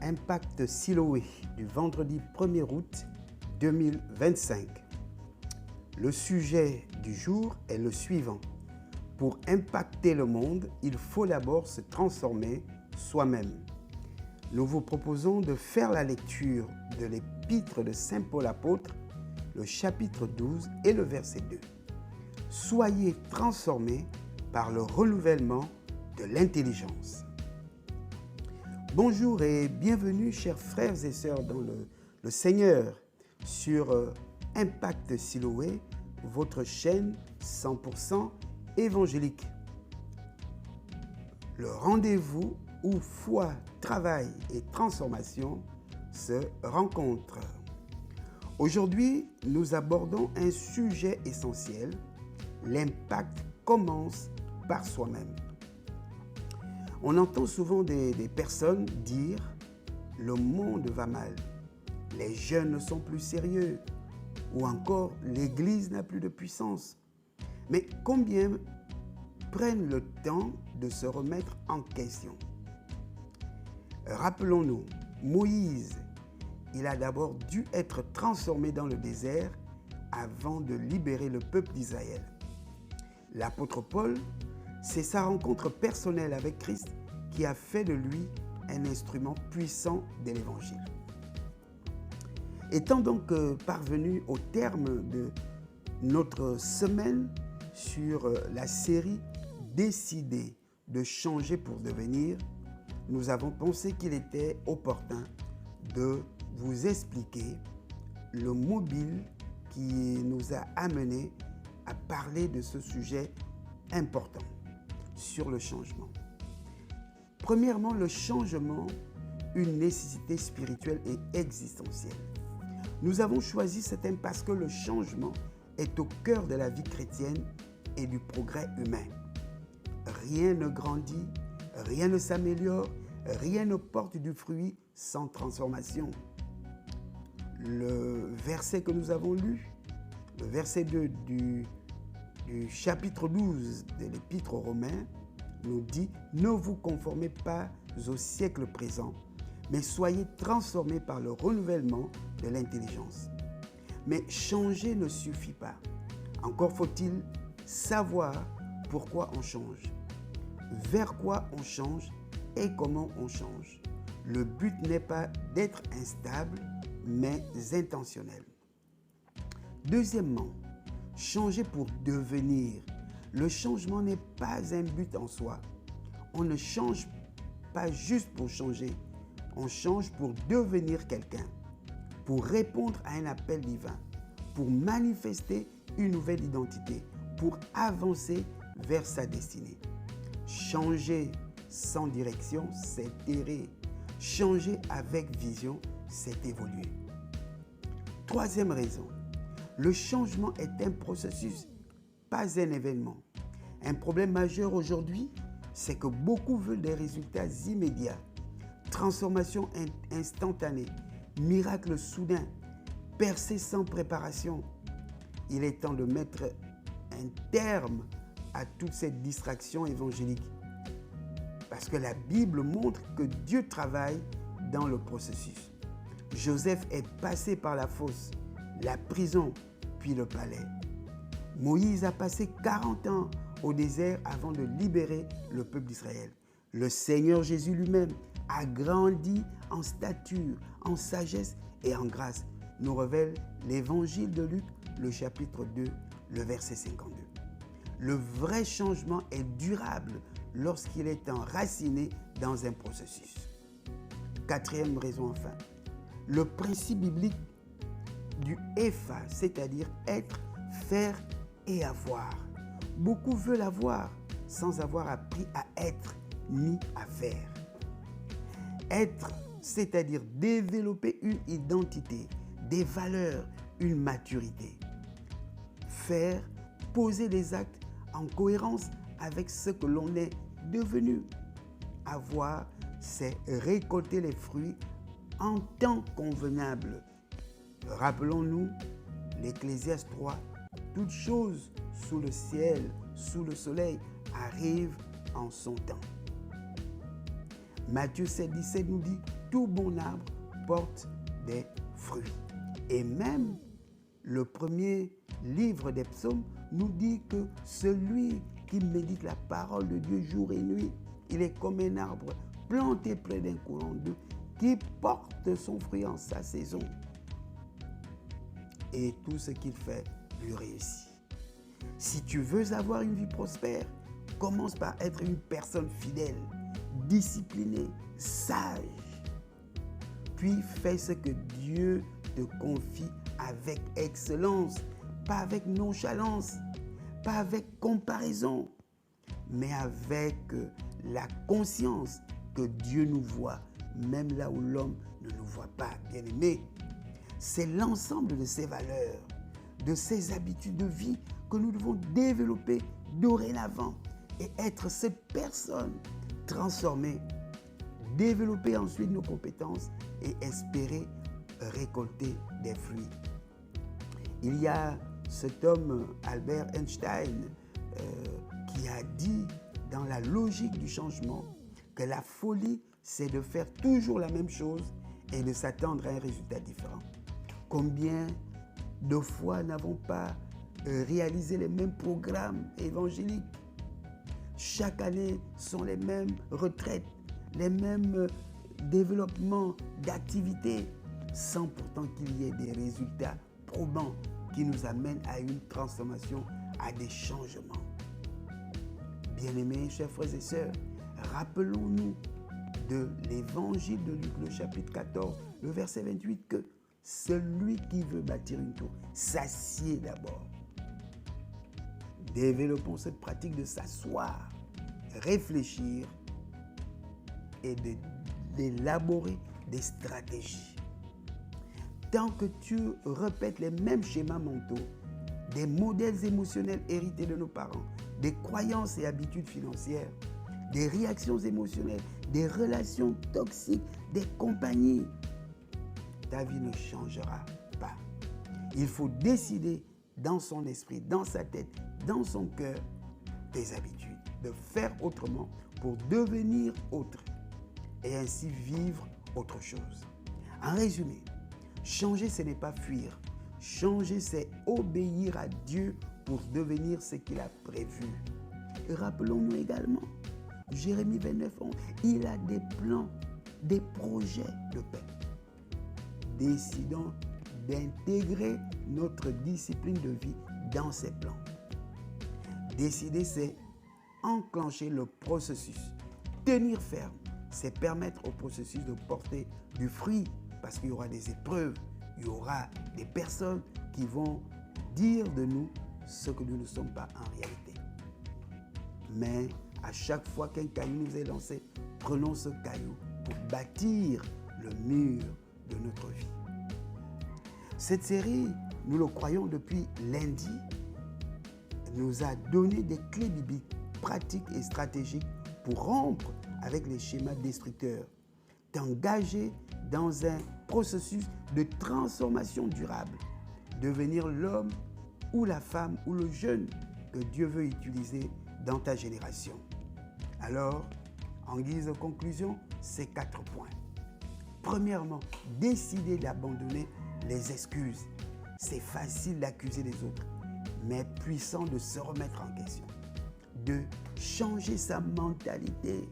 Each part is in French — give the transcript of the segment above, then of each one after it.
Impact Siloé du vendredi 1er août 2025. Le sujet du jour est le suivant. Pour impacter le monde, il faut d'abord se transformer soi-même. Nous vous proposons de faire la lecture de l'épître de Saint Paul apôtre, le chapitre 12 et le verset 2. Soyez transformés par le renouvellement de l'intelligence. Bonjour et bienvenue, chers frères et sœurs dans le Seigneur, sur Impact Siloé, votre chaîne 100% évangélique. Le rendez-vous où foi, travail et transformation se rencontrent. Aujourd'hui, nous abordons un sujet essentiel. L'impact commence par soi-même. On entend souvent des personnes dire « le monde va mal », les jeunes ne sont plus sérieux ou encore « l'Église n'a plus de puissance ». Mais combien prennent le temps de se remettre en question? Rappelons-nous, Moïse, il a d'abord dû être transformé dans le désert avant de libérer le peuple d'Israël. L'apôtre Paul, c'est sa rencontre personnelle avec Christ qui a fait de lui un instrument puissant de l'Évangile. Étant donc parvenu au terme de notre semaine sur la série « Décider de changer pour devenir », nous avons pensé qu'il était opportun de vous expliquer le mobile qui nous a amenés à parler de ce sujet important sur le changement. Premièrement, le changement, une nécessité spirituelle et existentielle. Nous avons choisi ce thème parce que le changement est au cœur de la vie chrétienne et du progrès humain. Rien ne grandit, rien ne s'améliore, rien ne porte du fruit sans transformation. Le verset que nous avons lu, le verset 2 du chapitre 12 de l'Épître aux Romains, nous dit « Ne vous conformez pas au siècle présent, mais soyez transformés par le renouvellement de l'intelligence. » Mais changer ne suffit pas. Encore faut-il savoir pourquoi on change, vers quoi on change et comment on change. Le but n'est pas d'être instable, mais intentionnel. Deuxièmement, changer pour devenir. Le changement n'est pas un but en soi. On ne change pas juste pour changer. On change pour devenir quelqu'un, pour répondre à un appel divin, pour manifester une nouvelle identité, pour avancer vers sa destinée. Changer sans direction, c'est errer. Changer avec vision, c'est évoluer. Troisième raison, le changement est un processus, pas un événement. Un problème majeur aujourd'hui, c'est que beaucoup veulent des résultats immédiats, transformation instantanée, miracle soudain, percée sans préparation. Il est temps de mettre un terme à toute cette distraction évangélique. Parce que la Bible montre que Dieu travaille dans le processus. Joseph est passé par la fosse, la prison, puis le palais. Moïse a passé 40 ans au désert avant de libérer le peuple d'Israël. Le Seigneur Jésus lui-même a grandi en stature, en sagesse et en grâce, nous révèle l'évangile de Luc, le chapitre 2, le verset 52. Le vrai changement est durable lorsqu'il est enraciné dans un processus. Quatrième raison enfin, le principe biblique du EFA, c'est-à-dire être, faire et avoir. Beaucoup veulent avoir sans avoir appris à être ni à faire. Être, c'est-à-dire développer une identité, des valeurs, une maturité. Faire, poser des actes en cohérence avec ce que l'on est devenu. Avoir, c'est récolter les fruits en temps convenable. Rappelons-nous l'Ecclésiaste 3, toute chose sous le ciel, sous le soleil, arrive en son temps. Matthieu 7, 17 nous dit tout bon arbre porte des fruits. Et même le premier livre des psaumes nous dit que celui qui médite la parole de Dieu jour et nuit, il est comme un arbre planté près d'un courant d'eau qui porte son fruit en sa saison. Et tout ce qu'il fait lui réussit. Si tu veux avoir une vie prospère, commence par être une personne fidèle, disciplinée, sage. Puis fais ce que Dieu te confie avec excellence, pas avec nonchalance, pas avec comparaison, mais avec la conscience que Dieu nous voit, même là où l'homme ne nous voit pas. Bien-aimé, c'est l'ensemble de ces valeurs, de ces habitudes de vie que nous devons développer dorénavant et être cette personne transformée, développer ensuite nos compétences et espérer récolter des fruits. Il y a cet homme, Albert Einstein, qui a dit dans la logique du changement que la folie, c'est de faire toujours la même chose et de s'attendre à un résultat différent. Combien de fois n'avons pas réalisé les mêmes programmes évangéliques? Chaque année sont les mêmes retraites, les mêmes développements d'activités, sans pourtant qu'il y ait des résultats probants qui nous amènent à une transformation, à des changements. Bien-aimés, chers frères et sœurs, rappelons-nous de l'évangile de Luc, le chapitre 14, le verset 28, que celui qui veut bâtir une tour s'assied d'abord. Développons cette pratique de s'asseoir, réfléchir et d'élaborer des stratégies. Tant que tu répètes les mêmes schémas mentaux, des modèles émotionnels hérités de nos parents, des croyances et habitudes financières, des réactions émotionnelles, des relations toxiques, des compagnies, ta vie ne changera pas. Il faut décider dans son esprit, dans sa tête, dans son cœur, des habitudes, de faire autrement pour devenir autre et ainsi vivre autre chose. En résumé, changer, ce n'est pas fuir. Changer, c'est obéir à Dieu pour devenir ce qu'il a prévu. Et rappelons-nous également, Jérémie 29:11, il a des plans, des projets de paix. Décidons d'intégrer notre discipline de vie dans ces plans. Décider, c'est enclencher le processus. Tenir ferme, c'est permettre au processus de porter du fruit parce qu'il y aura des épreuves, il y aura des personnes qui vont dire de nous ce que nous ne sommes pas en réalité. Mais à chaque fois qu'un caillou nous est lancé, prenons ce caillou pour bâtir le mur de notre vie. Cette série, nous le croyons depuis lundi, nous a donné des clés bibliques, pratiques et stratégiques pour rompre avec les schémas destructeurs, t'engager dans un processus de transformation durable, devenir l'homme ou la femme ou le jeune que Dieu veut utiliser dans ta génération. Alors, en guise de conclusion, ces 4 points. Premièrement, décider d'abandonner les excuses. C'est facile d'accuser les autres, mais puissant de se remettre en question. 2. Changer sa mentalité.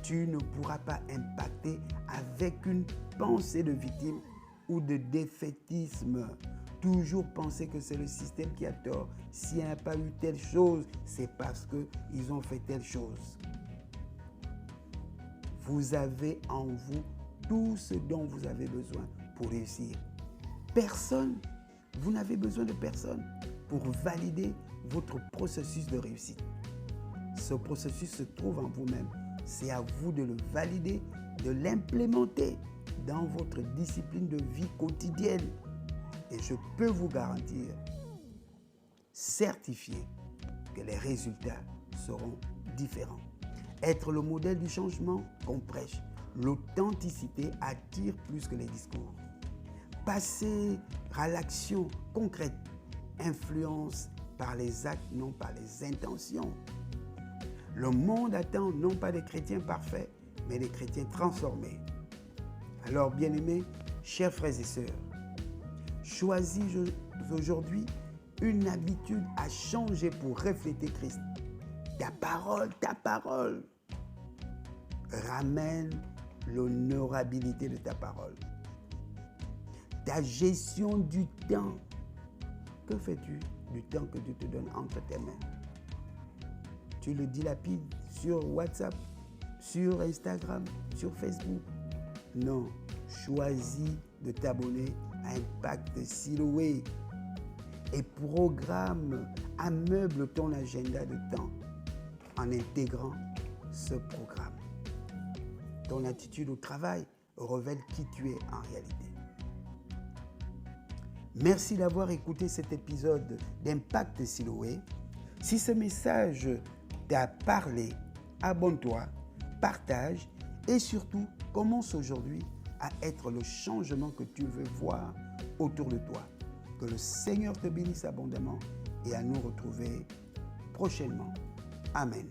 Tu ne pourras pas impacter avec une pensée de victime ou de défaitisme. Toujours penser que c'est le système qui a tort. S'il n'y a pas eu telle chose, c'est parce qu'ils ont fait telle chose. Vous avez en vous tout ce dont vous avez besoin pour réussir. Vous n'avez besoin de personne pour valider votre processus de réussite. Ce processus se trouve en vous-même. C'est à vous de le valider, de l'implémenter dans votre discipline de vie quotidienne. Et je peux vous garantir, certifié, que les résultats seront différents. Être le modèle du changement qu'on prêche, l'authenticité attire plus que les discours. Passer à l'action concrète, influence par les actes, non par les intentions. Le monde attend non pas des chrétiens parfaits, mais des chrétiens transformés. Alors, bien-aimés, chers frères et sœurs, choisis aujourd'hui une habitude à changer pour refléter Christ. Ta parole ramène l'honorabilité de ta parole. Ta gestion du temps. Que fais-tu du temps que Dieu te donne entre tes mains? Tu le dilapides sur WhatsApp, sur Instagram, sur Facebook? Non, choisis de t'abonner à Impact Siloé et ameuble ton agenda de temps en intégrant ce programme. Ton attitude au travail révèle qui tu es en réalité. Merci d'avoir écouté cet épisode d'Impact Siloé. Si ce message t'a parlé, abonne-toi, partage et surtout commence aujourd'hui à être le changement que tu veux voir autour de toi. Que le Seigneur te bénisse abondamment et à nous retrouver prochainement. Amen.